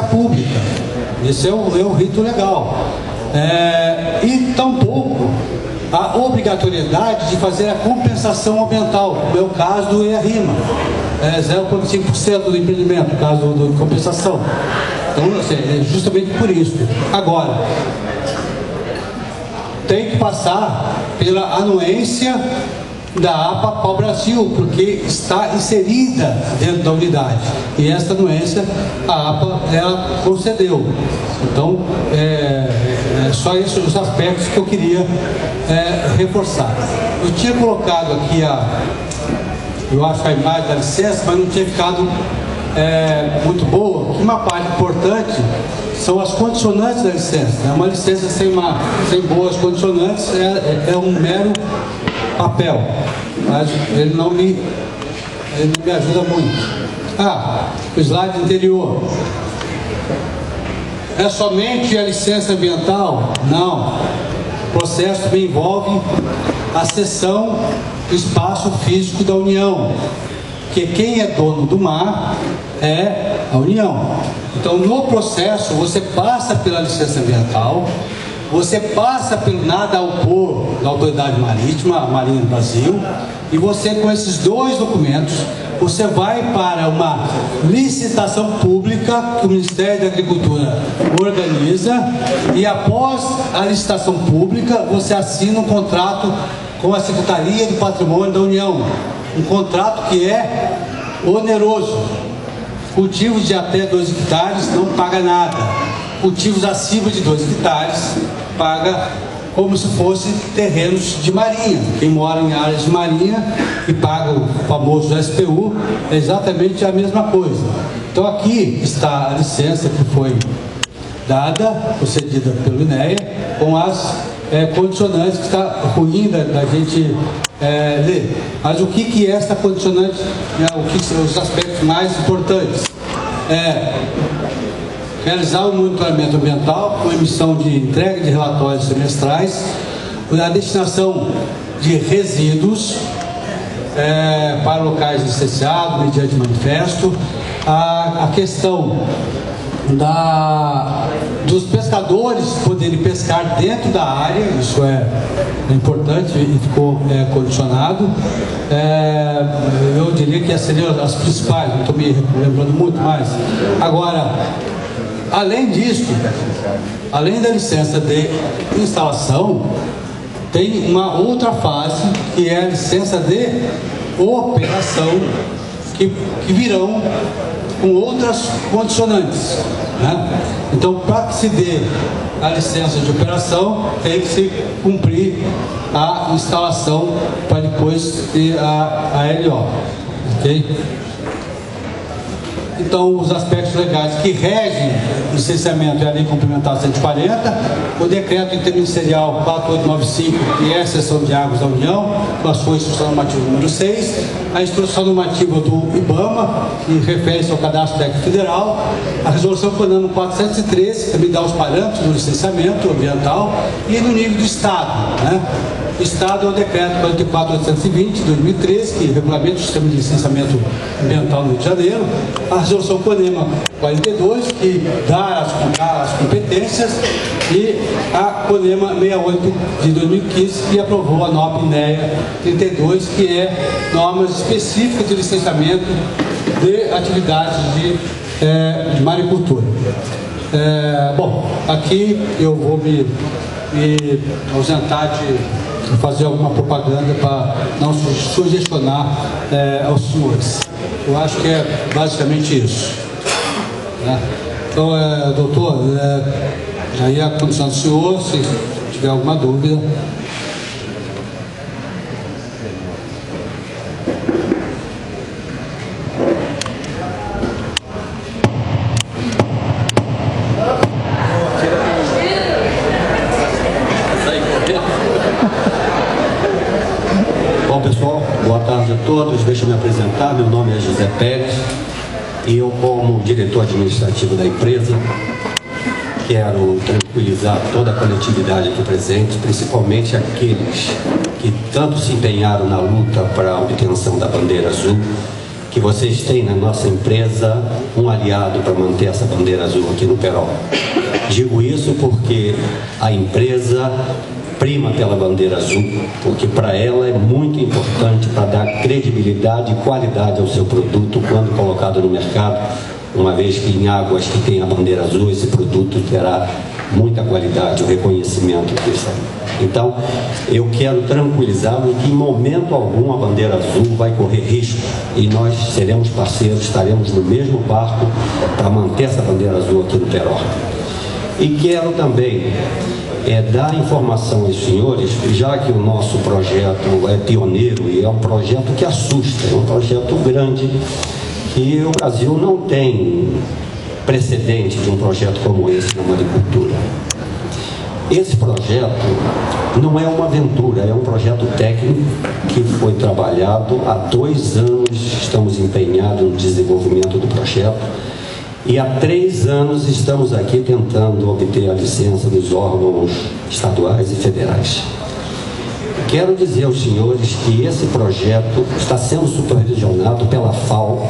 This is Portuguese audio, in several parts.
audiência pública. Esse é o rito legal. E tampouco a obrigatoriedade de fazer a compensação ambiental, como é o caso do ERIMA, 0,5% do empreendimento, no caso de compensação. Então, assim, é justamente por isso. Agora, tem que passar pela anuência da APA Pau Brasil, porque está inserida dentro da unidade. E essa anuência, a APA, ela concedeu. Então, só esses os aspectos que eu queria reforçar. Eu tinha colocado aqui eu acho que a imagem da licença, mas não tinha ficado muito boa. Uma parte importante são as condicionantes da licença. Uma licença sem boas condicionantes é um mero papel, mas ele não me ajuda muito. O slide anterior. É somente a licença ambiental? Não. O processo também envolve a cessão do espaço físico da União, que quem é dono do mar é a União. Então, no processo, você passa pela licença ambiental, você passa pelo nada ao pôr da Autoridade Marítima, a Marinha do Brasil, e você, com esses dois documentos, você vai para uma licitação pública que o Ministério da Agricultura organiza, e após a licitação pública, você assina um contrato com a Secretaria do Patrimônio da União, um contrato que é oneroso. Cultivos de até 2 hectares não paga nada. Cultivos acima de 2 hectares paga como se fosse terrenos de marinha. Quem mora em áreas de marinha e paga o famoso SPU é exatamente a mesma coisa. Então aqui está a licença que foi dada, concedida pelo INEA, com as condicionantes, que está ruim da gente ler. Mas o que é essa condicionante? O que são os aspectos mais importantes? Realizar o monitoramento ambiental com emissão de entrega de relatórios semestrais, a destinação de resíduos para locais licenciados, mediante manifesto, a questão dos pescadores poderem pescar dentro da área, isso é importante e ficou condicionado. Eu diria que essas seriam as principais, não estou me lembrando muito mais. Agora, além disso, além da licença de instalação, tem uma outra fase, que é a licença de operação, que virão com outras condicionantes, né? Então, para que se dê a licença de operação, tem que se cumprir a instalação para depois ter a LO, ok? Então, os aspectos legais que regem o licenciamento é a Lei Complementar 140, o Decreto Interministerial 4895, que é a Seção de Águas da União, com a sua Instrução Normativa número 6, a Instrução Normativa do IBAMA, que refere-se ao Cadastro Técnico Federal, a Resolução CONAMA 413, que também dá os parâmetros do licenciamento ambiental, e no nível do Estado, né? O Estado é o Decreto 44.820 de 2013, que regulamenta o sistema de licenciamento ambiental no Rio de Janeiro, a Resolução CONEMA 42, que dá as competências, e a CONEMA 68 de 2015, que aprovou a NOP INEA 32, que é normas específicas de licenciamento de atividades de maricultura. Bom, aqui eu vou me ausentar de fazer alguma propaganda para não sugestionar aos senhores. Eu acho que é basicamente isso, né? Então, doutor, aí a condição do senhor, se tiver alguma dúvida. Bom, pessoal, boa tarde a todos. Deixa eu me apresentar. Meu nome é José Pérez e eu, como diretor administrativo da empresa, quero tranquilizar toda a coletividade aqui presente, principalmente aqueles que tanto se empenharam na luta para a obtenção da bandeira azul que vocês têm na nossa empresa um aliado para manter essa bandeira azul aqui no Perol. Digo isso porque a empresa prima pela bandeira azul, porque para ela é muito importante para dar credibilidade e qualidade ao seu produto quando colocado no mercado, uma vez que em águas que tem a bandeira azul, esse produto terá muita qualidade, o reconhecimento disso. Então, eu quero tranquilizá-lo que em momento algum a bandeira azul vai correr risco e nós seremos parceiros, estaremos no mesmo barco para manter essa bandeira azul aqui no Perol. E quero também dar informação aos senhores, já que o nosso projeto é pioneiro e é um projeto que assusta, é um projeto grande, que o Brasil não tem precedente de um projeto como esse na maricultura. Esse projeto não é uma aventura, é um projeto técnico que foi trabalhado há 2 anos, estamos empenhados no desenvolvimento do projeto, e há 3 anos estamos aqui tentando obter a licença dos órgãos estaduais e federais. Quero dizer aos senhores que esse projeto está sendo supervisionado pela FAO,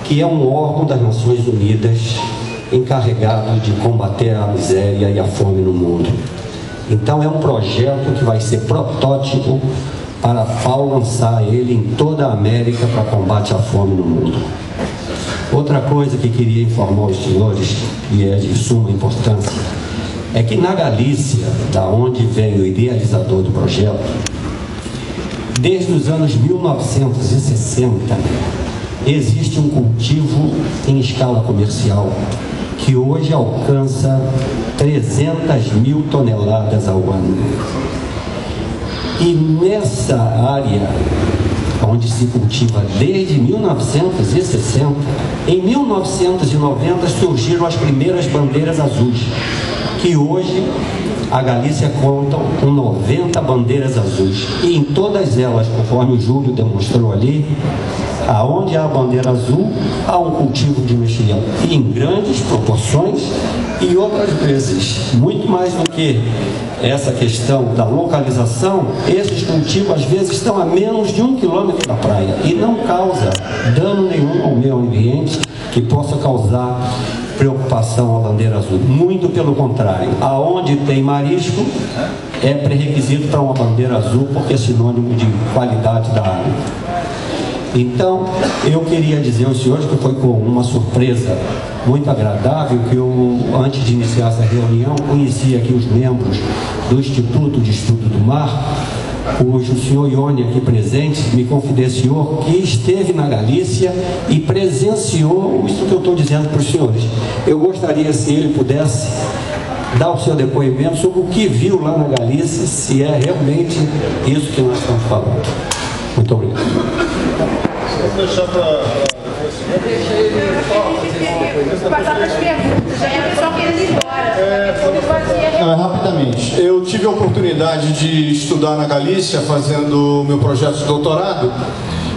que é um órgão das Nações Unidas encarregado de combater a miséria e a fome no mundo. Então é um projeto que vai ser protótipo para a FAO lançar ele em toda a América para combate à fome no mundo. Outra coisa que queria informar os senhores, e é de suma importância, é que na Galícia, da onde veio o idealizador do projeto, desde os anos 1960, existe um cultivo em escala comercial que hoje alcança 300.000 toneladas ao ano. E nessa área, onde se cultiva desde 1960, em 1990 surgiram as primeiras bandeiras azuis, que hoje a Galícia conta com 90 bandeiras azuis. E em todas elas, conforme o Júlio demonstrou ali, aonde há a bandeira azul, há um cultivo de mexilhão, e em grandes proporções, e outras vezes, muito mais do que essa questão da localização, esses cultivos às vezes estão a menos de 1 quilômetro da praia e não causa dano nenhum ao meio ambiente que possa causar preocupação à bandeira azul. Muito pelo contrário, aonde tem marisco é pré-requisito para uma bandeira azul, porque é sinônimo de qualidade da água. Então, eu queria dizer aos senhores que foi com uma surpresa muito agradável que eu, antes de iniciar essa reunião, conheci aqui os membros do Instituto de Estudo do Mar, cujo senhor Ione aqui presente me confidenciou que esteve na Galícia e presenciou isso que eu estou dizendo para os senhores. Eu gostaria, se ele pudesse, dar o seu depoimento sobre o que viu lá na Galícia, se é realmente isso que nós estamos falando. Muito obrigado. Vou deixar para... Eu deixei ele passar para as perguntas, já é o pessoal querendo ir embora. Rapidamente, eu tive a oportunidade de estudar na Galícia fazendo meu projeto de doutorado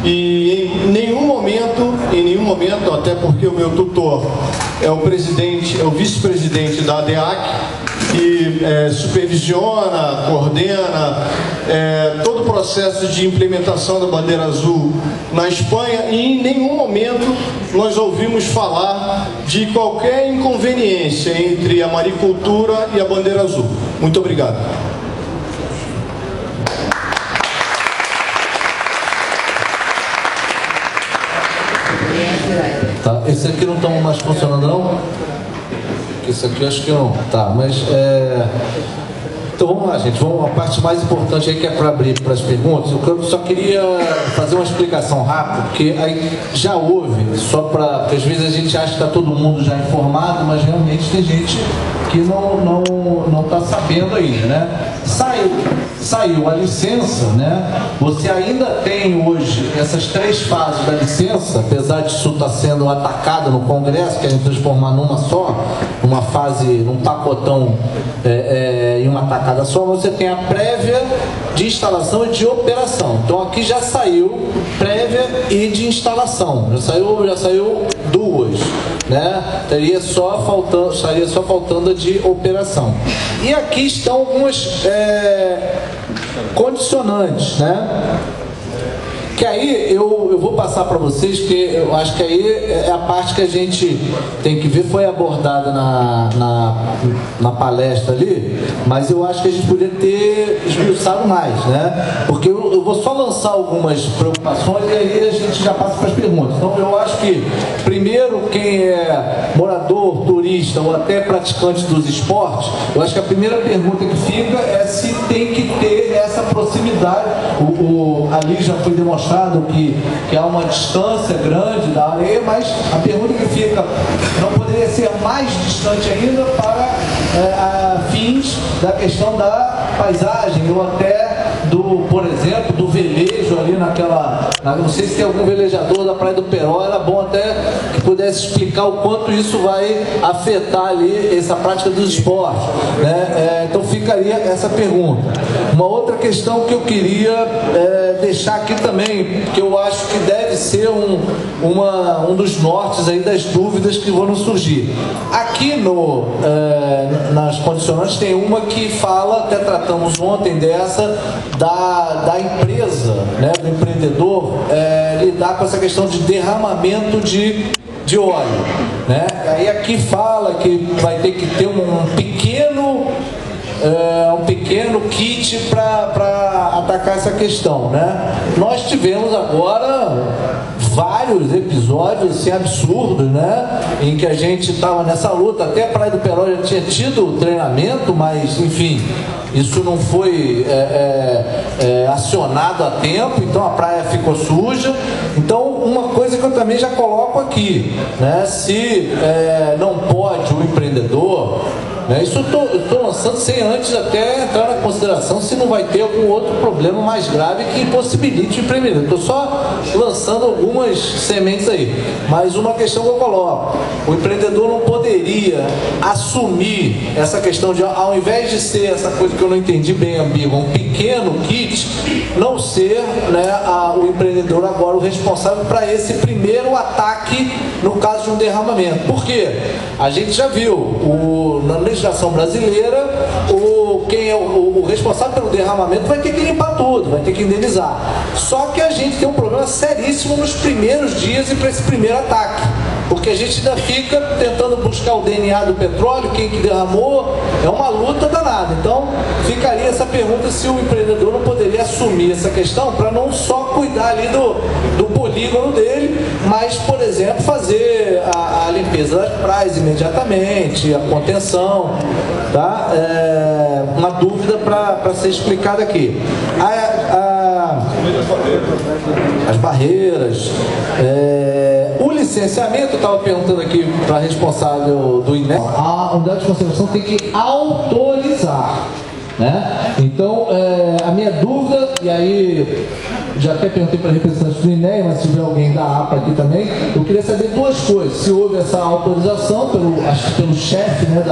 e em nenhum momento, até porque o meu tutor é o vice-presidente da ADEAC, que supervisiona, coordena todo o processo de implementação da bandeira azul na Espanha, e em nenhum momento nós ouvimos falar de qualquer inconveniência entre a maricultura e a bandeira azul. Muito obrigado. Tá, esse aqui não está mais funcionando não? Esse aqui eu acho que não. Tá, mas então vamos lá, gente. Vamos a parte mais importante aí, que é para abrir para as perguntas. Eu só queria fazer uma explicação rápida, porque aí já houve, só para... Porque às vezes a gente acha que está todo mundo já informado, mas realmente tem gente que não está sabendo ainda, né? Saiu a licença, né? Você ainda tem hoje essas 3 fases da licença, apesar disso estar sendo atacado no Congresso, querem transformar numa só, numa fase, num pacotão em uma tacada só. Você tem a prévia, de instalação e de operação. Então aqui já saiu prévia e de instalação, já saiu 2, né? Estaria só faltando a de operação. E aqui estão algumas condicionantes, né? Que aí eu vou passar para vocês, que eu acho que aí é a parte que a gente tem que ver, foi abordada na palestra ali, mas eu acho que a gente poderia ter esmiuçado mais, né? Porque eu vou só lançar algumas preocupações e aí a gente já passa para as perguntas. Então eu acho que, primeiro, quem é morador, turista ou até praticante dos esportes, eu acho que a primeira pergunta que fica é se tem que ter essa proximidade. Ali já foi demonstrado que há uma distância grande da areia, mas a pergunta que fica, não poderia ser mais distante ainda para fins da questão da paisagem ou até por exemplo, do velejo ali não sei se tem algum velejador da Praia do Peró, era bom até que pudesse explicar o quanto isso vai afetar ali essa prática dos esportes, né? Então ficaria essa pergunta. Uma outra questão que eu queria deixar aqui também, que eu acho que deve ser um dos nortes aí das dúvidas que vão surgir. Aqui nas condicionantes tem uma que fala, até tratamos ontem dessa, da empresa, né, do empreendedor, lidar com essa questão de derramamento de óleo, né? Aí aqui fala que vai ter que ter um pequeno kit para atacar essa questão, né? Nós tivemos agora vários episódios assim, absurdos, né? Em que a gente estava nessa luta, até a Praia do Peró já tinha tido treinamento, mas enfim, isso não foi acionado a tempo, então a praia ficou suja. Então, uma coisa que eu também já coloco aqui, né? Se não pode o empreendedor, né? Isso eu estou lançando sem antes até entrar na consideração se não vai ter algum outro problema mais grave que impossibilite o empreendedor. Estou só lançando algumas sementes aí. Mas uma questão que eu coloco, o empreendedor não poderia assumir essa questão de, ao invés de ser essa coisa que eu não entendi bem, ambígua, um pequeno kit, não ser, né, o empreendedor agora o responsável para esse primeiro ataque no caso de um derramamento. Por quê? A gente já viu, na legislação brasileira, quem é o responsável pelo derramamento vai ter que limpar tudo, vai ter que indenizar. Só que a gente tem um problema seríssimo nos primeiros dias e para esse primeiro ataque, porque a gente ainda fica tentando buscar o DNA do petróleo, quem que derramou, é uma luta danada. Então ficaria essa pergunta se o empreendedor não poderia assumir essa questão para não só cuidar ali do polígono dele, mas, por exemplo, fazer a limpeza das praias imediatamente, a contenção, tá? Uma dúvida para ser explicada aqui. As barreiras, o licenciamento, eu estava perguntando aqui para a responsável do INEA, a unidade de conservação tem que autorizar, né? Então, a minha dúvida, e aí já até perguntei para representantes do INEA, mas se tiver alguém da APA aqui também, eu queria saber duas coisas: se houve essa autorização pelo chefe, né,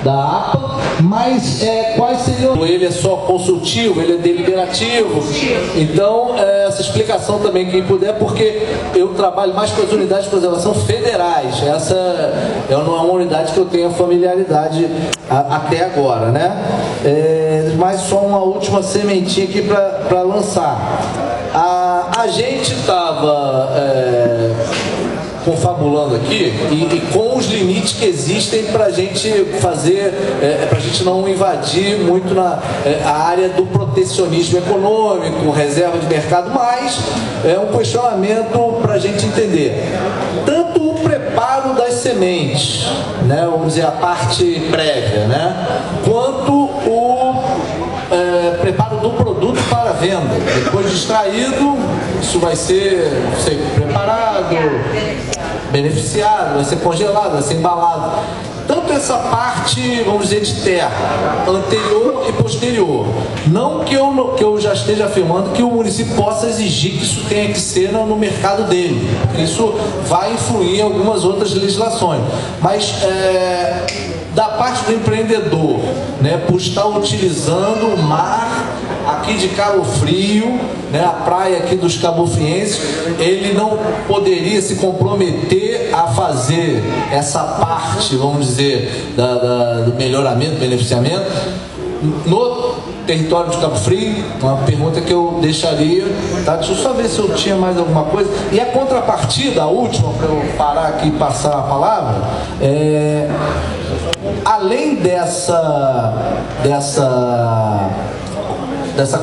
da APA, mas quais seriam... Ele é só consultivo, ele é deliberativo. Então, essa explicação também, quem puder, porque eu trabalho mais com as unidades de preservação federais. Essa não é uma unidade que eu tenha familiaridade até agora, né? Mas só uma última sementinha aqui para lançar. A gente estava confabulando aqui e com os limites que existem para a gente fazer, para a gente não invadir muito a área do protecionismo econômico, reserva de mercado, mas é um questionamento para a gente entender. Tanto o preparo das sementes, né, vamos dizer, a parte prévia, né, quanto o preparo do produto para venda. Depois de extraído, isso vai ser preparado, beneficiado, vai ser congelado, vai ser embalado. Tanto essa parte, vamos dizer, de terra, anterior e posterior. Não que eu já esteja afirmando que o município possa exigir que isso tenha que ser no mercado dele. Isso vai influir em algumas outras legislações. Mas da parte do empreendedor, né, por estar utilizando o mar aqui de Cabo Frio, né, a praia aqui dos cabofrienses, ele não poderia se comprometer a fazer essa parte, vamos dizer, do melhoramento, beneficiamento, território de Cabo Frio, uma pergunta que eu deixaria, tá? Deixa eu só ver se eu tinha mais alguma coisa. E a contrapartida, a última, para eu parar aqui e passar a palavra, além dessa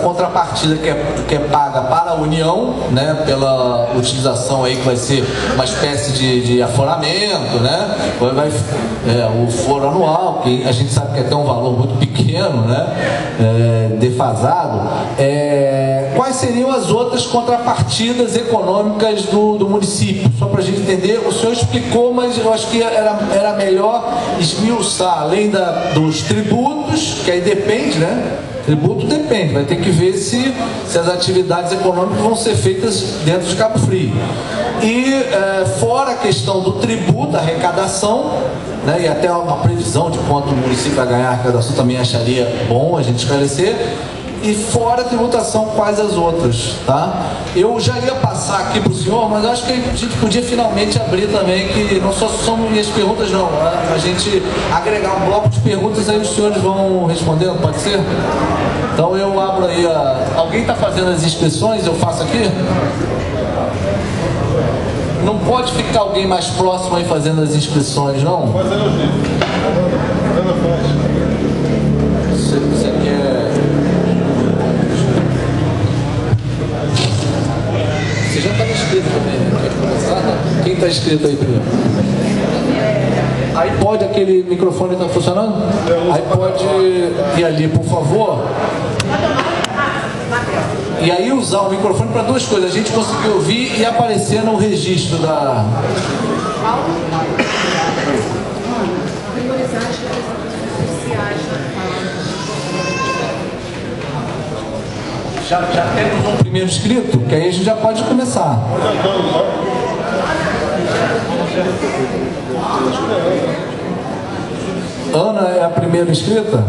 contrapartida que é paga para a União, né, pela utilização aí que vai ser uma espécie de aforamento, né, o foro anual, que a gente sabe que é até um valor muito pequeno, né, defasado, quais seriam as outras contrapartidas econômicas do município? Só para a gente entender, o senhor explicou, mas eu acho que era melhor esmiuçar, além dos tributos, que aí depende, né? Tributo depende, vai ter que ver se as atividades econômicas vão ser feitas dentro de Cabo Frio. E fora a questão do tributo, da arrecadação, né, e até uma previsão de quanto o município vai ganhar a arrecadação, também acharia bom a gente esclarecer. E fora a tributação, quais as outras, tá? Eu já ia passar aqui para o senhor, mas eu acho que a gente podia finalmente abrir também, que não só são minhas perguntas, não. A gente agregar um bloco de perguntas, aí os senhores vão respondendo, pode ser? Então eu abro aí Alguém está fazendo as inscrições? Eu faço aqui? Não pode ficar alguém mais próximo aí fazendo as inscrições, não? Fazendo o jeito. Você quer... Você já está inscrito também, né? Quer começar? Quem está inscrito aí primeiro? Aí pode, aquele microfone está funcionando? Aí pode ir ali, por favor. E aí usar o microfone para duas coisas. A gente conseguir ouvir e aparecer no registro da... Já temos um primeiro inscrito, que aí a gente já pode começar. Ana é a primeira inscrita?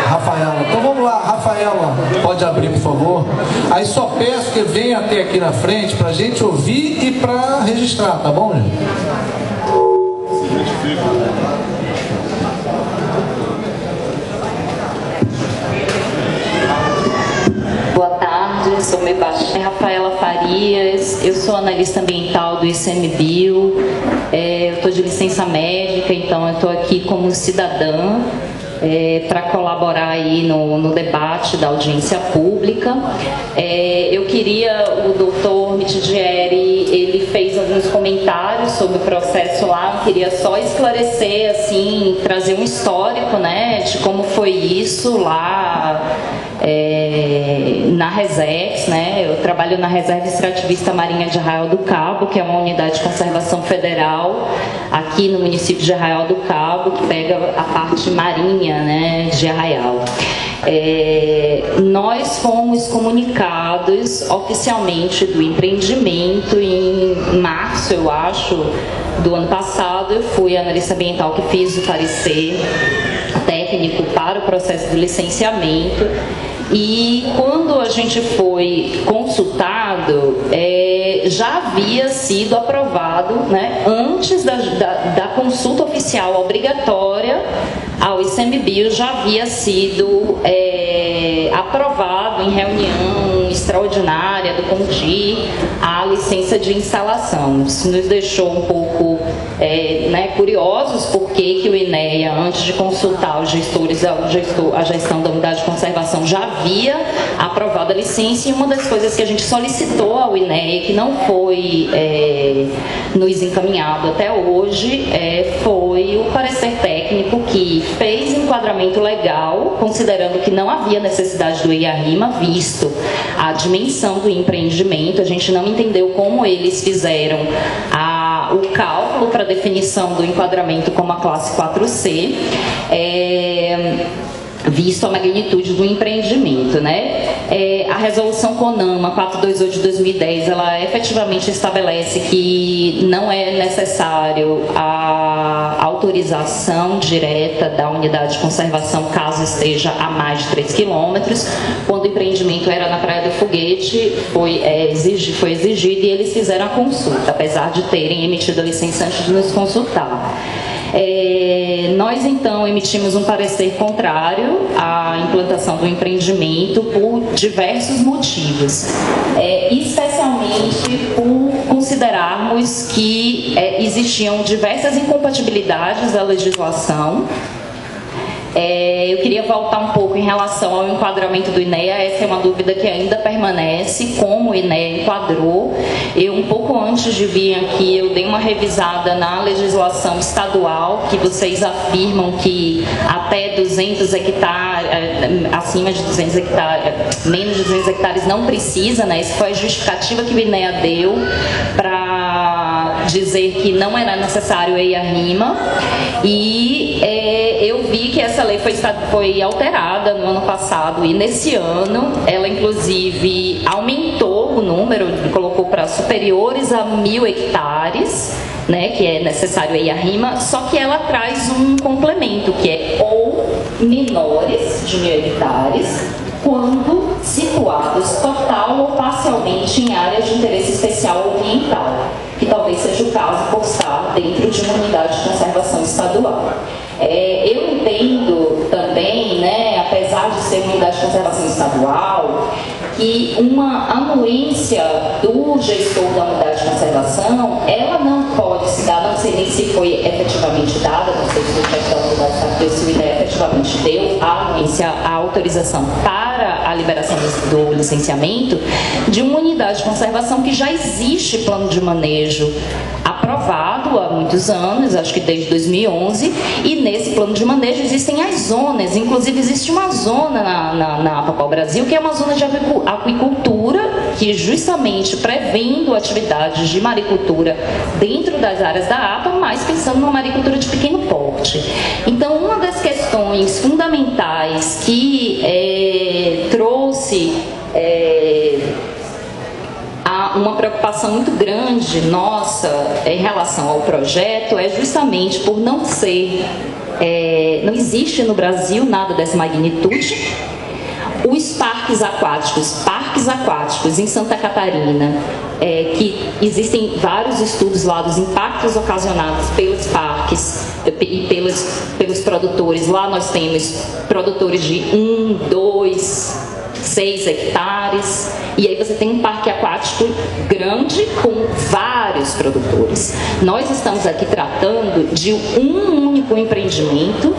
Rafaela. Então vamos lá, Rafaela, pode abrir, por favor. Aí só peço que venha até aqui na frente para a gente ouvir e para registrar, tá bom, gente? Boa tarde, sou Rafaela Farias, eu sou analista ambiental do ICMBio, eu estou de licença médica, então eu estou aqui como cidadã para colaborar aí no debate da audiência pública. Eu queria, o doutor Mitidieri, ele fez alguns comentários sobre o processo lá, eu queria só esclarecer, assim, trazer um histórico, né, de como foi isso lá na Resex, né? Eu trabalho na Reserva Extrativista Marinha de Arraial do Cabo, que é uma unidade de conservação federal aqui no município de Arraial do Cabo, que pega a parte marinha, né, de Arraial. Nós fomos comunicados oficialmente do empreendimento em março, eu acho, do ano passado. Eu fui analista ambiental que fiz o parecer técnico para o processo do licenciamento. E quando a gente foi consultado, já havia sido aprovado, né, antes da consulta oficial obrigatória ao ICMBio, já havia sido aprovado em reunião extraordinária do CONTI a licença de instalação. Isso nos deixou um pouco curiosos, porque que o INEA, antes de consultar os gestores, a gestão da unidade de conservação, já havia aprovado a licença, e uma das coisas que a gente solicitou ao INEA, que não foi nos encaminhado até hoje, foi o parecer técnico que fez enquadramento legal, considerando que não havia necessidade do EIA-RIMA, visto a dimensão do empreendimento. A gente não entendeu como eles fizeram o cálculo para definição do enquadramento como a classe 4C, visto a magnitude do empreendimento, né? A resolução CONAMA 428 de 2010, ela efetivamente estabelece que não é necessário a autorização direta da unidade de conservação caso esteja a mais de 3 quilômetros. Quando o empreendimento era na Praia do Foguete, foi exigido, e eles fizeram a consulta, apesar de terem emitido a licença antes de nos consultar. Nós, então, emitimos um parecer contrário à implantação do empreendimento por diversos motivos, especialmente por considerarmos que existiam diversas incompatibilidades da legislação. Eu queria voltar um pouco em relação ao enquadramento do INEA. Essa é uma dúvida que ainda permanece, como o INEA enquadrou. Um pouco antes de vir aqui, eu dei uma revisada na legislação estadual, que vocês afirmam que até 200 hectares, acima de 200 hectares, menos de 200 hectares não precisa, né? Essa foi a justificativa que o INEA deu para dizer que não era necessário EIA-RIMA. E eu vi que essa lei foi alterada no ano passado, e nesse ano ela inclusive aumentou o número, colocou para superiores a 1.000 hectares, né, que é necessário EIA-RIMA, só que ela traz um complemento, que é ou menores de 1.000 hectares, quando situados total ou parcialmente em áreas de interesse especial ou ambiental, que talvez seja o caso por estar dentro de uma unidade de conservação estadual. Eu entendo também, né, apesar de ser uma unidade de conservação estadual, que uma anuência do gestor da unidade de conservação, ela não pode se dar, não sei nem se foi efetivamente dada, não sei se o chefe da unidade se o INEA efetivamente deu a anuência, a autorização para a liberação do licenciamento de uma unidade de conservação que já existe plano de manejo aprovado há muitos anos, acho que desde 2011, e nesse plano de manejo existem as zonas, inclusive existe uma zona na APA Brasil, que é uma zona de aquicultura, que justamente prevendo atividades de maricultura dentro das áreas da APA, mas pensando numa maricultura de pequeno porte. Então, uma das questões fundamentais que trouxe há uma preocupação muito grande nossa em relação ao projeto é justamente por não ser, não existe no Brasil nada dessa magnitude. Os parques aquáticos em Santa Catarina, que existem vários estudos lá dos impactos ocasionados pelos parques e pelos produtores. Lá nós temos produtores de 1, 2, 6 hectares, e aí você tem um parque aquático grande com vários produtores. Nós estamos aqui tratando de um único empreendimento,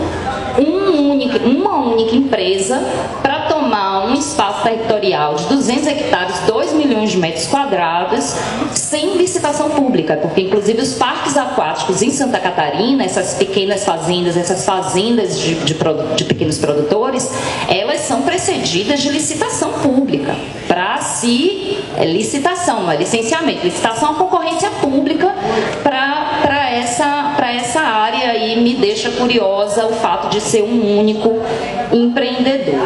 uma única empresa para tomar um espaço territorial de 200 hectares, 2 milhões de metros quadrados, sem licitação pública, porque inclusive os parques aquáticos em Santa Catarina, essas pequenas fazendas, essas fazendas de pequenos produtores, elas são precedidas de licitação pública. Para licitação, não é licenciamento, licitação é concorrência pública para essa área, e me deixa curiosa o fato de ser um único empreendedor.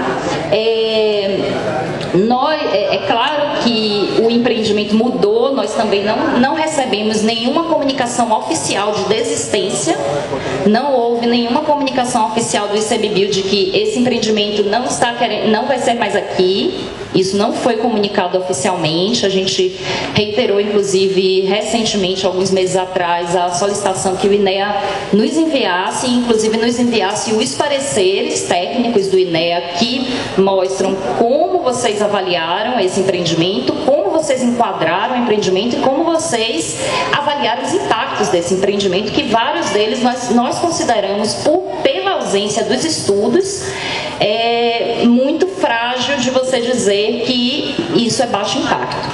É claro que o empreendimento mudou, nós também não recebemos nenhuma comunicação oficial de desistência, não houve nenhuma comunicação oficial do ICMBio de que esse empreendimento não vai ser mais aqui. Isso não foi comunicado oficialmente. A gente reiterou, inclusive, recentemente, alguns meses atrás, a solicitação que o INEA nos enviasse, inclusive nos enviasse os pareceres técnicos do INEA que mostram como vocês avaliaram esse empreendimento, como vocês enquadraram o empreendimento e como vocês avaliaram os impactos desse empreendimento, que vários deles nós consideramos, pela ausência dos estudos, muito frágil de você dizer que isso é baixo impacto.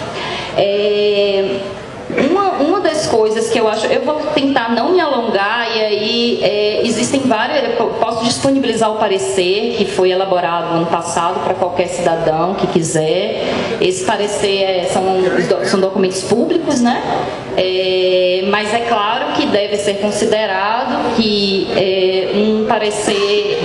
Uma das coisas que eu acho, eu vou tentar não me alongar, e aí existem várias, eu posso disponibilizar o parecer que foi elaborado no ano passado para qualquer cidadão que quiser. Esse parecer são documentos públicos, né? Mas é claro que deve ser considerado que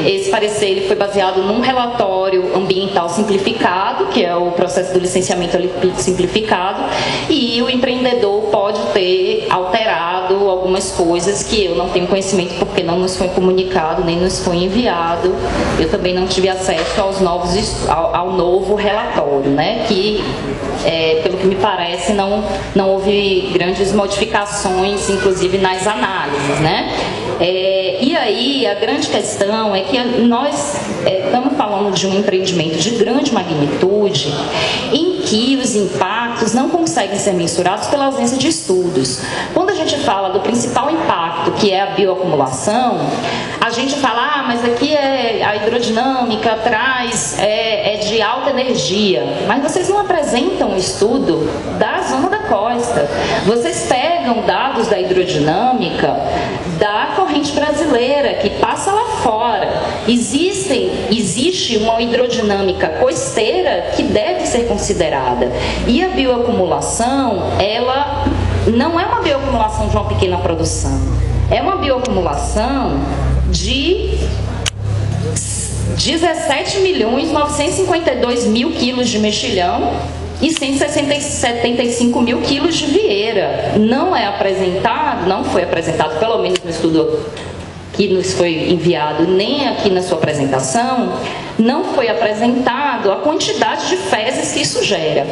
esse parecer ele foi baseado num relatório ambiental simplificado, que é o processo do licenciamento simplificado, e o empreendedor pode ter alterado enviado algumas coisas que eu não tenho conhecimento porque não nos foi comunicado, nem nos foi enviado. Eu também não tive acesso ao novo relatório, né? Que, pelo que me parece, não houve grandes modificações, inclusive nas análises, né? E aí, a grande questão é que nós estamos falando de um empreendimento de grande magnitude em que os impactos não conseguem ser mensurados pela ausência de estudos. Quando a gente fala do principal impacto, que é a bioacumulação, a gente fala, mas aqui a hidrodinâmica traz, é de alta energia. Mas vocês não apresentam um estudo da zona da costa. Vocês pegam dados da hidrodinâmica da corrente brasileira, que passa lá fora. Existe uma hidrodinâmica costeira que deve ser considerada. E a bioacumulação, ela não é uma bioacumulação de uma pequena produção. É uma bioacumulação de 17.952.000 quilos de mexilhão e 175.000 quilos de vieira. Não foi apresentado, pelo menos no estudo que nos foi enviado, nem aqui na sua apresentação, não foi apresentado a quantidade de fezes que isso gera.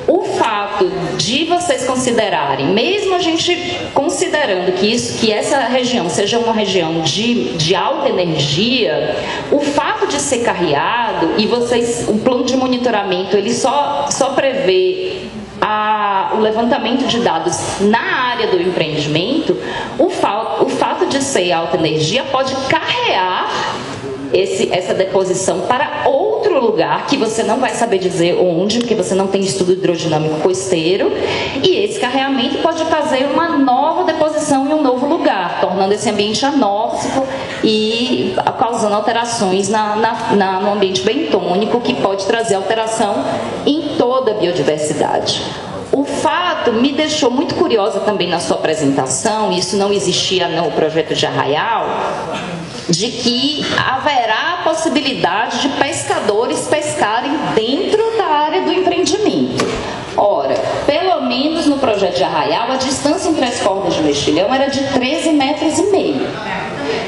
O fato de vocês considerarem, mesmo a gente considerando que essa região seja uma região de alta energia, o fato de ser carreado e o plano de monitoramento ele só prevê o levantamento de dados na área do empreendimento, o fato de ser alta energia pode carrear essa deposição para outro lugar que você não vai saber dizer onde, porque você não tem estudo hidrodinâmico costeiro, e esse carreamento pode fazer uma nova deposição em um novo lugar, tornando esse ambiente anóxico e causando alterações no ambiente bentônico, que pode trazer alteração em toda a biodiversidade. O fato me deixou muito curiosa também na sua apresentação, isso não existia no projeto de Arraial, de que haverá a possibilidade de pescadores pescarem dentro da área do empreendimento. Ora, pelo menos no projeto de Arraial, a distância entre as cordas de mexilhão era de 13,5 metros.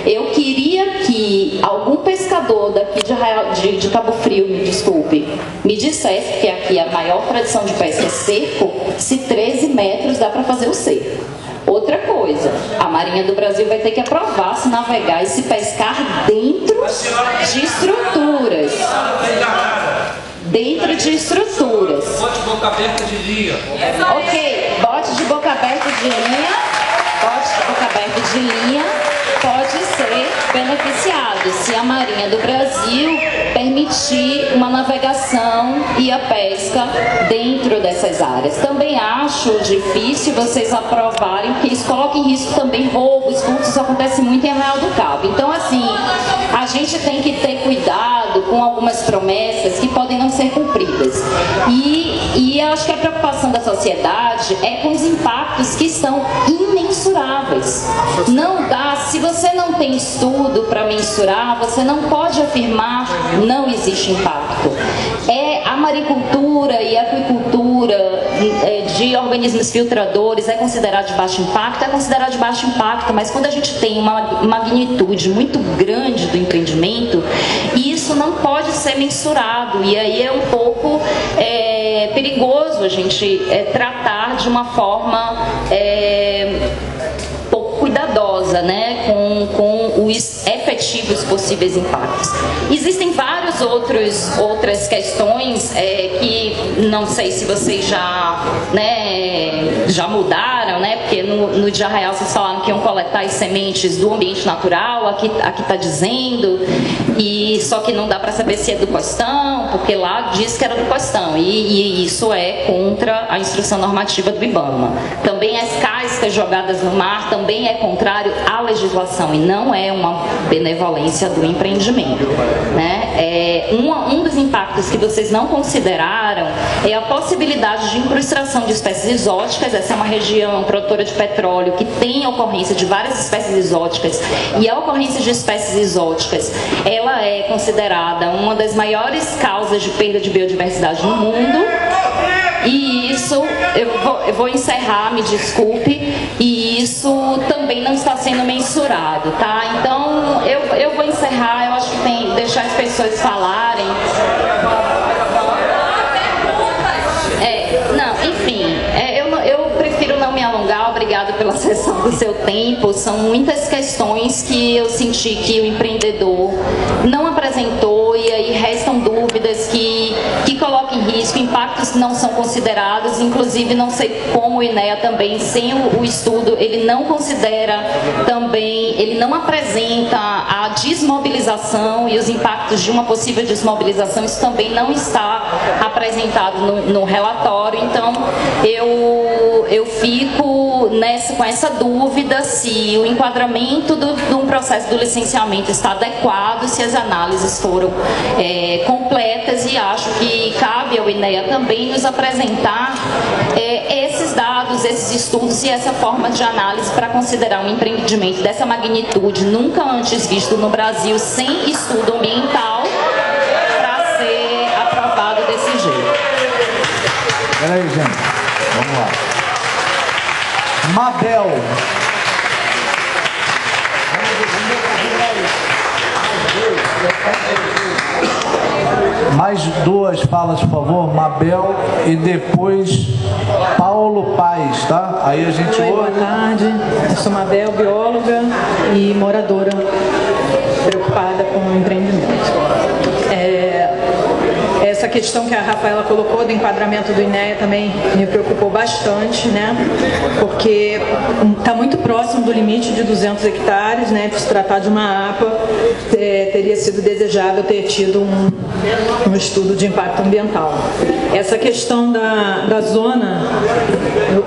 Eu queria que algum pescador daqui de Cabo Frio, me desculpe, me dissesse, porque aqui a maior tradição de pesca é cerco, se 13 metros dá para fazer o cerco. Outra coisa, a Marinha do Brasil vai ter que aprovar se navegar e se pescar dentro de estruturas. Dentro de estruturas. Bote de boca aberta de linha. Ok, bote de boca aberta de linha. Bote de boca aberta de linha pode ser beneficiado se a Marinha do Brasil permitir uma navegação e a pesca dentro dessas áreas. Também acho difícil vocês aprovarem, porque isso coloca em risco também roubos, furtos, isso acontece muito em Arraial do Cabo. Então, assim, a gente tem que ter cuidado com algumas promessas que podem não ser cumpridas. E eu acho que a preocupação da sociedade é com os impactos que são imensuráveis. Não dá, se você não tem estudo para mensurar, você não pode afirmar não existe impacto. A maricultura e a aquicultura de organismos filtradores é considerado de baixo impacto? É considerado de baixo impacto, mas quando a gente tem uma magnitude muito grande do empreendimento, isso não pode ser mensurado, e aí é um pouco perigoso a gente tratar de uma forma pouco cuidadosa, né, com os efetivos possíveis impactos. Existem várias outras questões que não sei se vocês já mudaram, né, porque no de Arraial vocês falaram que iam coletar as sementes do ambiente natural, aqui está dizendo, e só que não dá para saber se é do Costão, porque lá diz que era do Costão, e isso é contra a instrução normativa do IBAMA. Também as cascas jogadas no mar também é contrário à legislação e não é uma benevolência do empreendimento, né? Um dos impactos que vocês não consideraram é a possibilidade de incrustação de espécies exóticas. Essa é uma região produtora de petróleo que tem ocorrência de várias espécies exóticas, e a ocorrência de espécies exóticas ela é considerada uma das maiores causas de perda de biodiversidade no mundo. E isso, eu vou encerrar, me desculpe, e isso também não está sendo mensurado, tá? Então, eu vou encerrar, eu acho que tem que deixar as pessoas falarem. Eu prefiro não me alongar, obrigada pela cessão do seu tempo. São muitas questões que eu senti que o empreendedor não apresentou e aí restam dúvidas que colocam em risco, impactos que não são considerados, inclusive não sei como o INEA também, sem o estudo, ele não considera também, ele não apresenta a desmobilização e os impactos de uma possível desmobilização, isso também não está apresentado no relatório. Então, eu fico com essa dúvida se o enquadramento de um processo do licenciamento está adequado, se as análises foram completas, e acho que cabe ao INEA também nos apresentar esses dados, esses estudos e essa forma de análise para considerar um empreendimento dessa magnitude, nunca antes visto no Brasil, sem estudo ambiental, para ser aprovado desse jeito. Peraí, gente. Vamos lá. Mabel. Mais duas falas, por favor. Mabel e depois Paulo Paz, tá? Aí a gente ouve. Boa tarde. Eu sou Mabel, bióloga e moradora preocupada com o empreendimento. Essa questão que a Rafaela colocou do enquadramento do INEA também me preocupou bastante, né? Porque está muito próximo do limite de 200 hectares, né? Se tratar de uma APA, teria sido desejável ter tido um estudo de impacto ambiental. Essa questão da zona,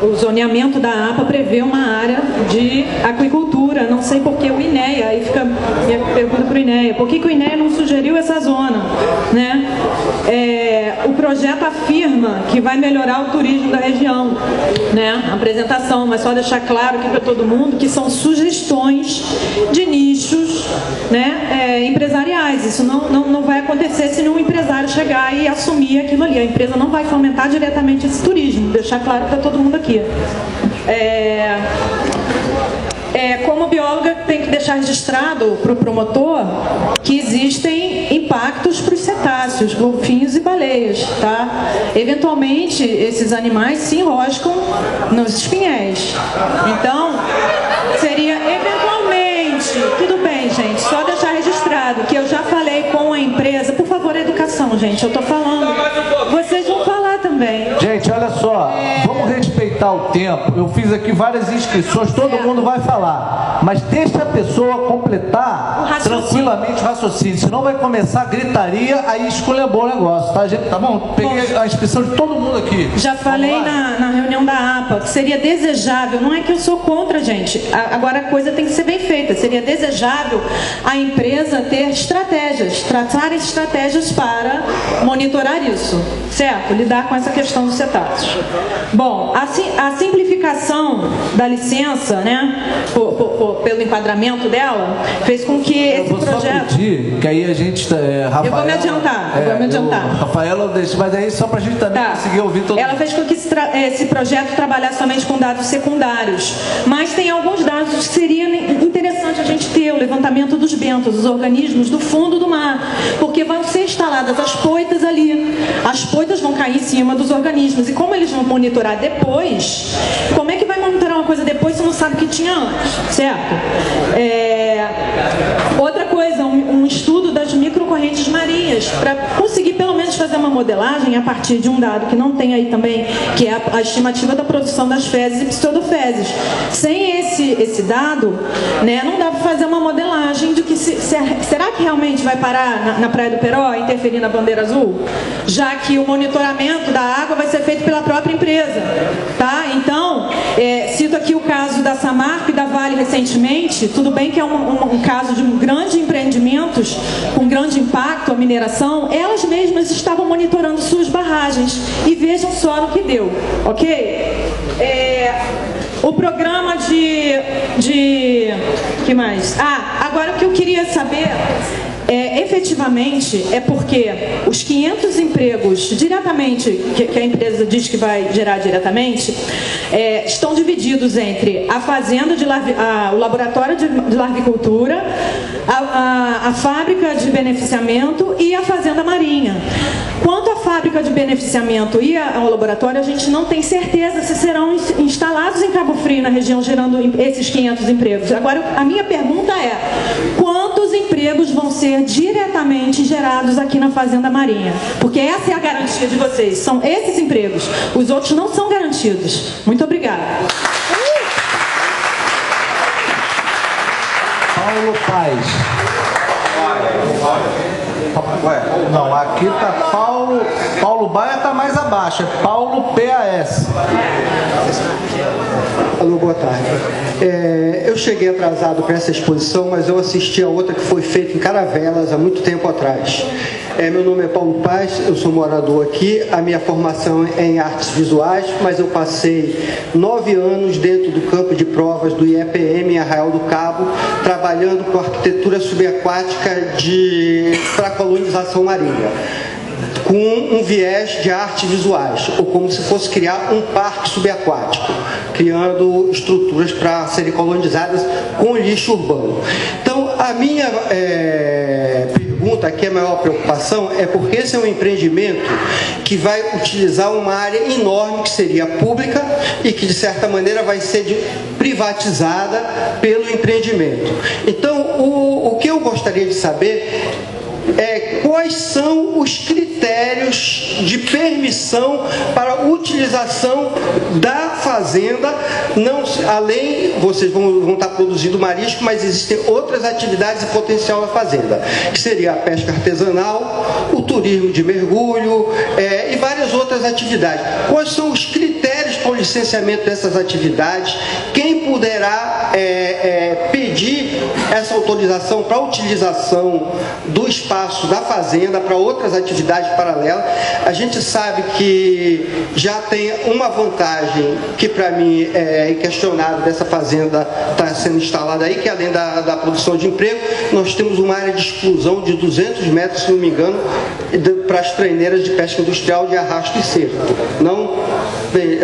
o zoneamento da APA prevê uma área de aquicultura, não sei por que o INEA, aí fica minha pergunta para o INEA, por que o INEA não sugeriu essa zona, né? O projeto afirma que vai melhorar o turismo da região, né? A apresentação, mas só deixar claro aqui para todo mundo que são sugestões de nichos, né, empresariais. Isso não vai acontecer se nenhum empresário chegar e assumir aquilo ali. A empresa não vai fomentar diretamente esse turismo, deixar claro para todo mundo aqui. Como bióloga, tem que deixar registrado para o promotor que existem impactos para os cetáceos, golfinhos e baleias, tá? Eventualmente, esses animais se enroscam nos espinhéis. Então, seria eventualmente, tudo bem, gente, só deixar registrado que eu já falei com a empresa. Por favor, educação, gente, eu estou falando. Vocês vão falar também. Gente, olha só, vamos respeitar o tempo. Eu fiz aqui várias inscrições, todo mundo vai falar. Mas deixa a pessoa completar tranquilamente o raciocínio. Senão vai começar a gritaria, aí esculhambou o negócio, tá, gente? Tá bom? Peguei a inscrição de todo mundo aqui. Já falei na reunião da APA que seria desejável, não é que eu sou contra, gente. Agora a coisa tem que ser bem feita. Seria desejável a empresa ter estratégias, traçar estratégias para monitorar isso, certo? Lidar com essa questão dos cetáceos. Bom, a simplificação da licença, né, pelo enquadramento dela, fez com que esse projeto... Eu vou só pedir, que aí a gente... Rafaela, eu vou me adiantar, Rafaela, mas aí só pra gente também conseguir ouvir todo mundo. Ela fez com que esse projeto trabalhasse somente com dados secundários, mas tem alguns dados que seria interessante a gente ter, o levantamento dos bentos, dos organismos do fundo do mar, porque vão ser instaladas as poitas ali, as poitas vão cair em cima dos organismos, e como eles vão monitorar depois, como é que vai monitorar uma coisa depois se não sabe o que tinha antes, certo? Outra coisa, um estudo das microcorrentes marinhas, para conseguir pelo menos fazer uma modelagem a partir de um dado que não tem aí também, que é a estimativa da produção das fezes e pseudofezes. Sem esse dado, né, não dá para fazer uma modelagem de que será que realmente vai parar na Praia do Peró, interferir na bandeira azul? Já que o monitoramento da água vai ser feito pela própria empresa, tá? Então, cito aqui o caso da Samarco e da Vale recentemente. Tudo bem que é um caso de grandes empreendimentos com grande impacto à mineração, elas mesmas estavam monitorando suas barragens e vejam só no que deu, ok? O programa que mais? Agora o que eu queria saber efetivamente é porque os 500 empregos diretamente, que a empresa diz que vai gerar diretamente, estão divididos entre a fazenda, o laboratório de larvicultura, a fábrica de beneficiamento e a fazenda marinha. Quanto à fábrica de beneficiamento e ao laboratório, a gente não tem certeza se serão instalados em Cabo Frio, na região, gerando esses 500 empregos. Agora, a minha pergunta é: quantos empregos vão ser diretamente gerados aqui na Fazenda Marinha? Porque essa é a garantia de vocês, são esses empregos. Os outros não são garantidos. Muito obrigada. Paulo Paz. Não, aqui tá Paulo Baia tá mais abaixo, é Paulo PAS. Alô, boa tarde. Eu cheguei atrasado para essa exposição, mas eu assisti a outra que foi feita em Caravelas há muito tempo atrás. Meu nome é Paulo Paz, eu sou morador aqui, a minha formação é em artes visuais, mas eu passei 9 anos dentro do campo de provas do IEPM em Arraial do Cabo, trabalhando com arquitetura subaquática para colonização marinha, com um viés de artes visuais, ou como se fosse criar um parque subaquático, criando estruturas para serem colonizadas com lixo urbano. Então, a minha pergunta aqui, a maior preocupação, é porque esse é um empreendimento que vai utilizar uma área enorme que seria pública e que, de certa maneira, vai ser privatizada pelo empreendimento. Então, o que eu gostaria de saber quais são os critérios de permissão para a utilização da fazenda, não, além, vocês vão estar produzindo marisco, mas existem outras atividades e potencial na fazenda, que seria a pesca artesanal, o turismo de mergulho e várias outras atividades. Quais são os critérios para o licenciamento dessas atividades? Quem poderá pedir essa autorização para a utilização do espaço da fazenda para outras atividades paralelas? A gente sabe que já tem uma vantagem que para mim é inquestionável dessa fazenda está sendo instalada aí, que além da produção de emprego, nós temos uma área de exclusão de 200 metros, se não me engano, para as treineiras de pesca industrial de arrasto e cerco. Não? Bem,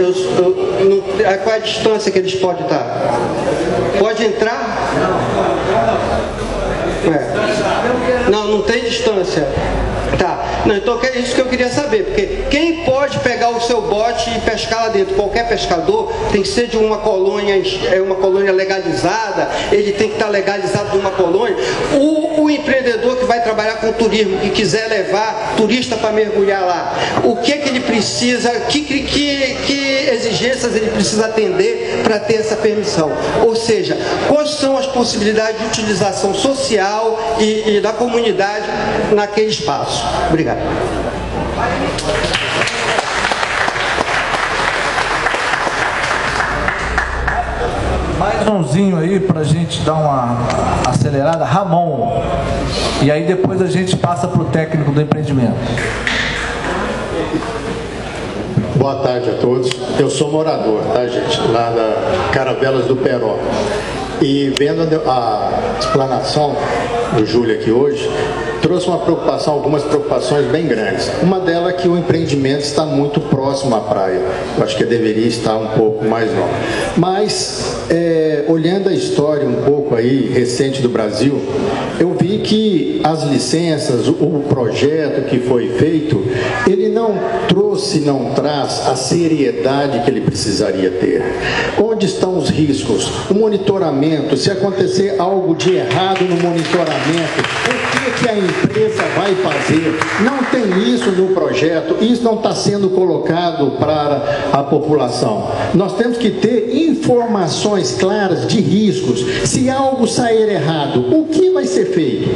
qual é a distância que eles podem estar? Pode entrar? Não tem distância. Tá. Não, então é isso que eu queria saber, porque quem pode pegar o seu bote e pescar lá dentro? Qualquer pescador tem que ser de uma colônia legalizada, ele tem que estar legalizado de uma colônia. O empreendedor que vai trabalhar com turismo, que quiser levar turista para mergulhar lá, o que ele precisa, que exigências ele precisa atender para ter essa permissão? Ou seja, quais são as possibilidades de utilização social e da comunidade naquele espaço? Obrigado. Mais umzinho aí pra gente dar uma acelerada. Ramon. E aí depois a gente passa pro técnico do empreendimento. Boa tarde a todos. Eu sou morador, tá, gente? Lá da Caravelas do Peró. E vendo a explanação do Júlio aqui hoje, trouxe algumas preocupações bem grandes. Uma delas é que o empreendimento está muito próximo à praia. Eu acho que deveria estar um pouco mais longe. Mas, olhando a história um pouco aí recente do Brasil, eu vi que as licenças, o projeto que foi feito, ele não traz a seriedade que ele precisaria ter. Onde estão os riscos? O monitoramento, se acontecer algo de errado no monitoramento, o que a empresa vai fazer? Não tem isso no projeto, isso não está sendo colocado para a população. Nós temos que ter informações claras de riscos. Se algo sair errado, o que vai ser feito?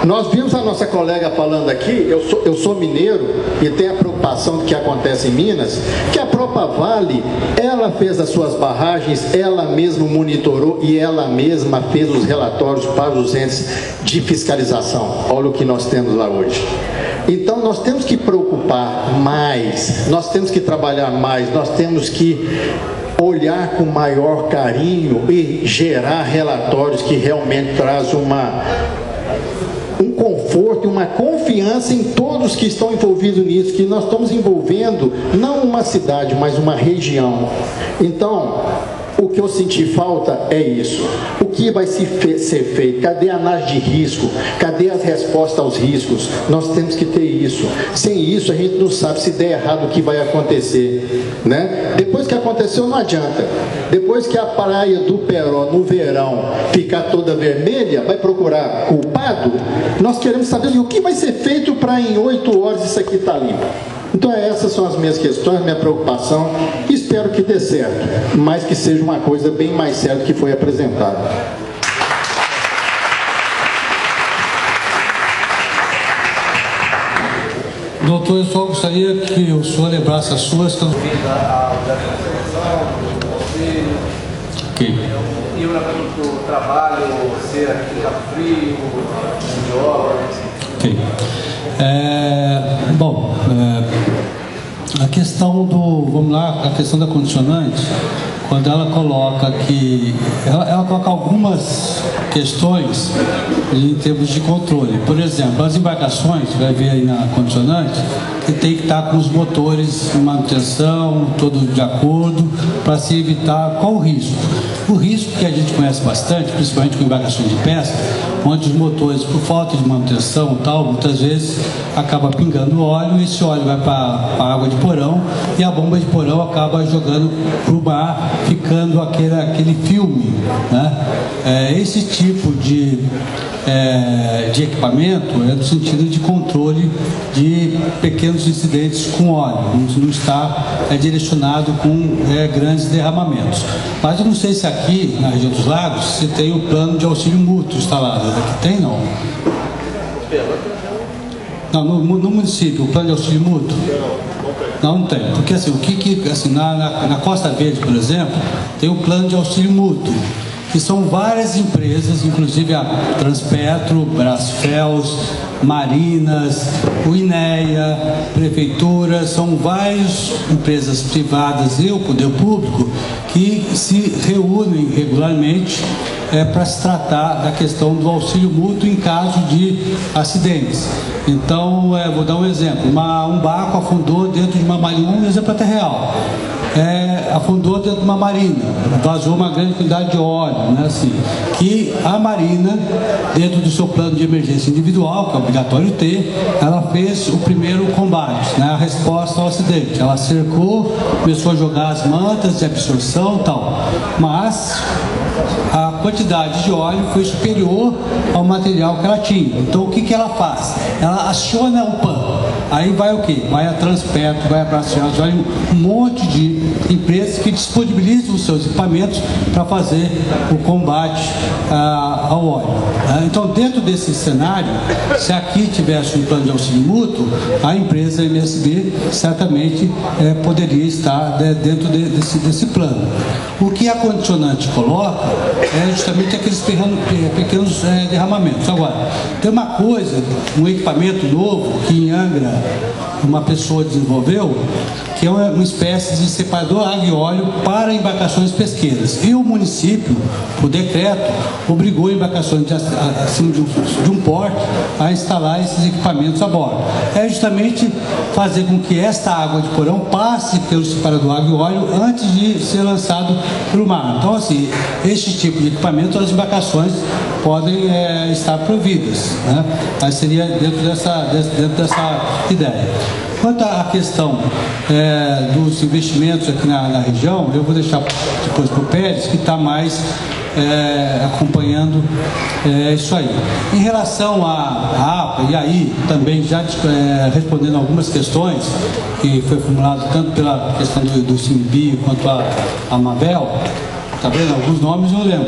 Nós vimos a nossa colega falando aqui, eu sou mineiro e tenho a preocupação do que acontece em Minas, que a própria Vale, ela fez as suas barragens, ela mesma monitorou e ela mesma fez os relatórios para os entes de fiscalização. Olha o que nós temos lá hoje. Então nós temos que preocupar mais, nós temos que trabalhar mais, nós temos que olhar com maior carinho e gerar relatórios que realmente trazem conforto e uma confiança em todos que estão envolvidos nisso, que nós estamos envolvendo não uma cidade, mas uma região. Então, o que eu senti falta é isso. O que vai ser feito? Cadê a análise de risco? Cadê as respostas aos riscos? Nós temos que ter isso. Sem isso, a gente não sabe se der errado o que vai acontecer, né? Depois que aconteceu, não adianta. Depois que a praia do Peró, no verão, ficar toda vermelha, vai procurar culpado? Nós queremos saber o que vai ser feito para em 8 horas isso aqui estar limpo. Então essas são as minhas questões, minha preocupação. Espero que dê certo, mas que seja uma coisa bem mais séria do que foi apresentada. Doutor, eu só gostaria que o senhor lembrasse as suas... Ok. Ir para o trabalho, ser aqui em Cabo Frio, de obras. Ok. A questão do, vamos lá, a questão da condicionante, quando ela coloca que, ela coloca algumas questões em termos de controle. Por exemplo, as embarcações, vai ver aí na condicionante, que tem que estar com os motores em manutenção, todo de acordo, para se evitar qual o risco. O risco que a gente conhece bastante, principalmente com embarcações de pesca, onde os motores, por falta de manutenção e tal, muitas vezes acaba pingando óleo, e esse óleo vai para a água de porão, e a bomba de porão acaba jogando para o mar, ficando aquele filme, né? Esse tipo de equipamento é no sentido de controle de pequenos incidentes com óleo, não está direcionado com grandes derramamentos. Mas eu não sei se aqui na região dos lagos se tem o plano de auxílio mútuo instalado. Aqui tem, não? Não, no município, o plano de auxílio mútuo? Não tem, porque assim, assim, na Costa Verde, por exemplo, tem o plano de auxílio mútuo, que são várias empresas, inclusive a Transpetro, Brasfels, Marinas, o INEA, Prefeitura, são várias empresas privadas e o poder público que se reúnem regularmente para se tratar da questão do auxílio mútuo em caso de acidentes. Então, vou dar um exemplo, um barco afundou dentro de uma marina, um exemplo até real. Afundou dentro de uma marina, vazou uma grande quantidade de óleo, né, assim, que a marina, dentro do seu plano de emergência individual, que é obrigatório ter, ela fez o primeiro combate, né, a resposta ao acidente. Ela cercou, começou a jogar as mantas de absorção e tal, mas a quantidade de óleo foi superior ao material que ela tinha. Então o que ela faz? Ela aciona o PAN. Aí vai o quê? Vai a Transpetro, vai a Brasfels, vai um monte de empresas que disponibilizam os seus equipamentos para fazer o combate ao óleo. Então, dentro desse cenário, se aqui tivesse um plano de auxílio mútuo, a empresa MSB certamente poderia estar dentro desse plano. O que a condicionante coloca é justamente aqueles pequenos derramamentos. Agora, tem uma coisa, um equipamento novo que em Angra uma pessoa desenvolveu, que é uma espécie de separador água e óleo para embarcações pesqueiras. E o município, por decreto, obrigou embarcações acima de um porte a instalar esses equipamentos a bordo. É justamente fazer com que esta água de porão passe pelo separador água e óleo antes de ser lançado para o mar. Então, assim, esse tipo de equipamento as embarcações podem estar providas, né? Mas seria dentro dessa ideia. Quanto à questão dos investimentos aqui na região, eu vou deixar depois para o Pérez, que está mais acompanhando isso aí. Em relação à APA, e aí também já respondendo algumas questões que foi formulado tanto pela questão do CIMBio quanto a Mabel, tá vendo? Alguns nomes eu lembro.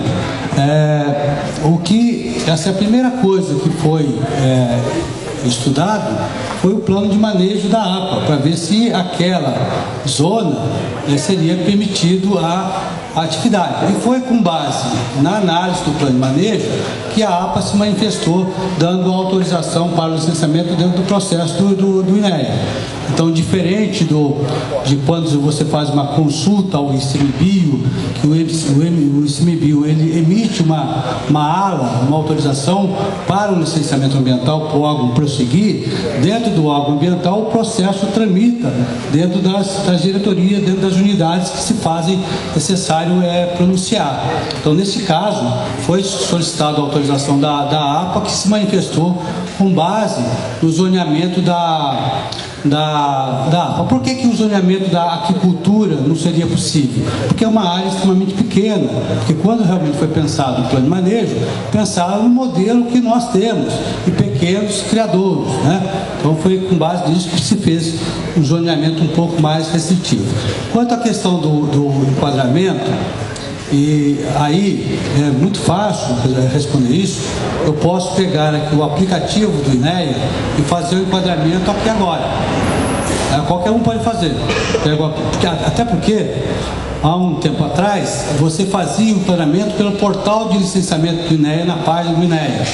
Essa é a primeira coisa que foi estudado foi o plano de manejo da APA, para ver se aquela zona seria permitido a a atividade. E foi com base na análise do plano de manejo que a APA se manifestou dando autorização para o licenciamento dentro do processo do INEA. Então, diferente de quando você faz uma consulta ao ICMBio, que o ICMBio ele emite uma ala, uma autorização para o licenciamento ambiental para o órgão prosseguir, dentro do órgão ambiental o processo tramita dentro das diretorias, dentro das unidades que se fazem necessário pronunciar. Então, nesse caso, foi solicitada a autorização da APA, que se manifestou com base no zoneamento da APA. Por que o zoneamento da aquicultura não seria possível? Porque é uma área extremamente pequena, porque quando realmente foi pensado o plano de manejo, pensaram no modelo que nós temos, de pequenos criadouros, né? Então foi com base nisso que se fez um zoneamento um pouco mais restritivo. Quanto à questão do enquadramento, e aí é muito fácil responder isso, eu posso pegar aqui o aplicativo do INEA e fazer o enquadramento aqui agora. Qualquer um pode fazer. Até porque, há um tempo atrás, você fazia o enquadramento pelo portal de licenciamento do INEA na página do INEA.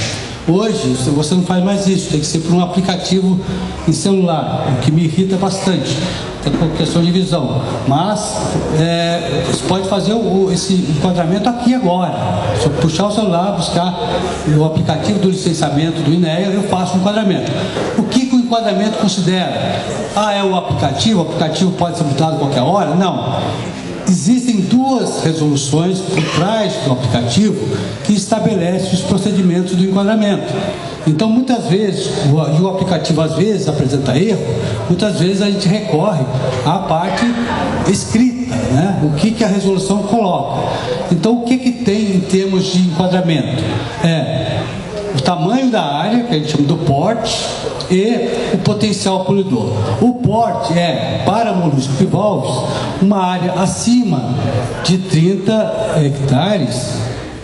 Hoje, você não faz mais isso, tem que ser por um aplicativo em celular, o que me irrita bastante, até por questão de visão. Mas, você pode fazer esse enquadramento aqui agora. Se eu puxar o celular, buscar o aplicativo do licenciamento do INEA, eu faço o enquadramento. O que o enquadramento considera? É o aplicativo pode ser mudado a qualquer hora? Não. Existem duas resoluções por trás do aplicativo que estabelecem os procedimentos do enquadramento. Então, muitas vezes, e o aplicativo às vezes apresenta erro, muitas vezes a gente recorre à parte escrita, né? O que a resolução coloca. Então, o que tem em termos de enquadramento? O tamanho da área, que a gente chama do porte, e o potencial poluidor. O porte para moluscos bivalves, uma área acima de 30 hectares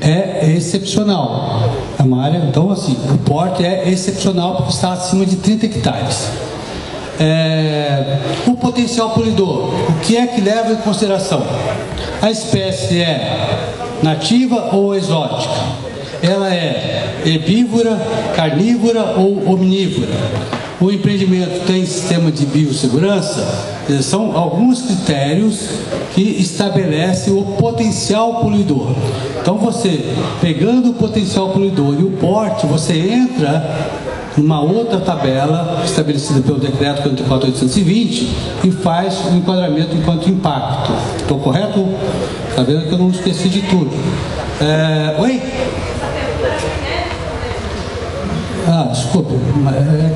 é excepcional. É uma área, então assim, o porte é excepcional porque está acima de 30 hectares. O potencial poluidor, o que é que leva em consideração? A espécie é nativa ou exótica? Ela é herbívora, carnívora ou omnívora? O empreendimento tem sistema de biossegurança? São alguns critérios que estabelecem o potencial poluidor. Então, você, pegando o potencial poluidor e o porte, você entra numa outra tabela estabelecida pelo decreto 44.820 e faz o enquadramento enquanto impacto. Estou correto? Está vendo que eu não esqueci de tudo. Oi? Desculpe.